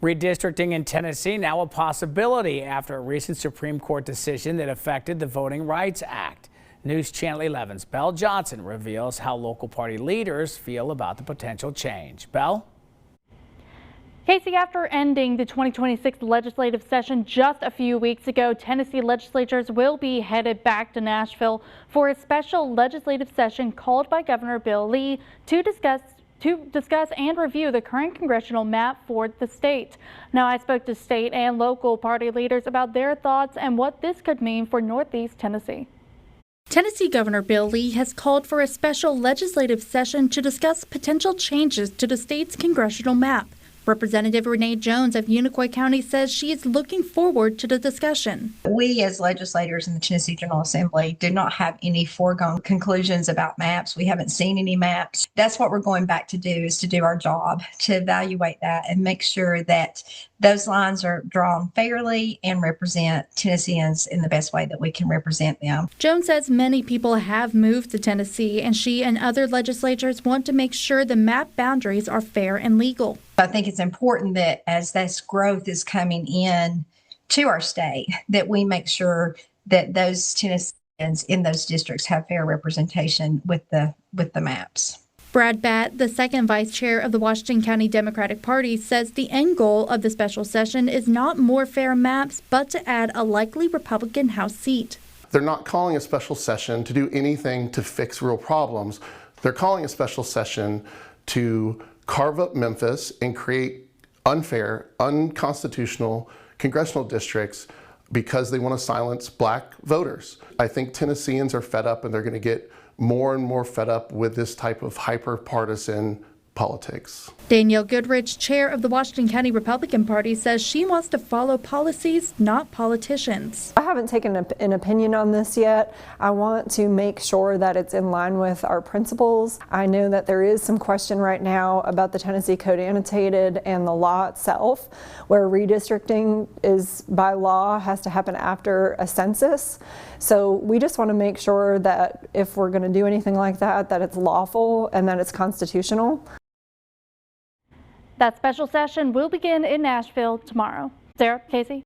Redistricting in Tennessee now a possibility after a recent Supreme Court decision that affected the Voting Rights Act. News Channel 11's Belle Johnson reveals how local party leaders feel about the potential change. Belle? Casey, after ending the 2026 legislative session just a few weeks ago, Tennessee legislators will be headed back to Nashville for a special legislative session called by Governor Bill Lee to discuss and review the current congressional map for the state. Now, I spoke to state and local party leaders about their thoughts and what this could mean for Northeast Tennessee. Tennessee Governor Bill Lee has called for a special legislative session to discuss potential changes to the state's congressional map. Representative Renee Jones of Unicoi County says she is looking forward to the discussion. We as legislators in the Tennessee General Assembly do not have any foregone conclusions about maps. We haven't seen any maps. That's what we're going back to do, is to do our job, to evaluate that and make sure that those lines are drawn fairly and represent Tennesseans in the best way that we can represent them. Jones says many people have moved to Tennessee, and she and other legislators want to make sure the map boundaries are fair and legal. I think it's important that as this growth is coming in to our state, that we make sure that those Tennesseans in those districts have fair representation with the maps. Brad Batt, the second vice chair of the Washington County Democratic Party, says the end goal of the special session is not more fair maps, but to add a likely Republican House seat. They're not calling a special session to do anything to fix real problems. They're calling a special session to carve up Memphis and create unfair, unconstitutional congressional districts because they want to silence black voters. I think Tennesseans are fed up, and they're going to get more and more fed up with this type of hyper-partisan politics. Danielle Goodrich, chair of the Washington County Republican Party, says she wants to follow policies, not politicians. I haven't taken an opinion on this yet. I want to make sure that it's in line with our principles. I know that there is some question right now about the Tennessee Code Annotated and the law itself, where redistricting is by law has to happen after a census. So we just want to make sure that if we're going to do anything like that, that it's lawful and that it's constitutional. That special session will begin in Nashville tomorrow. Sarah, Casey?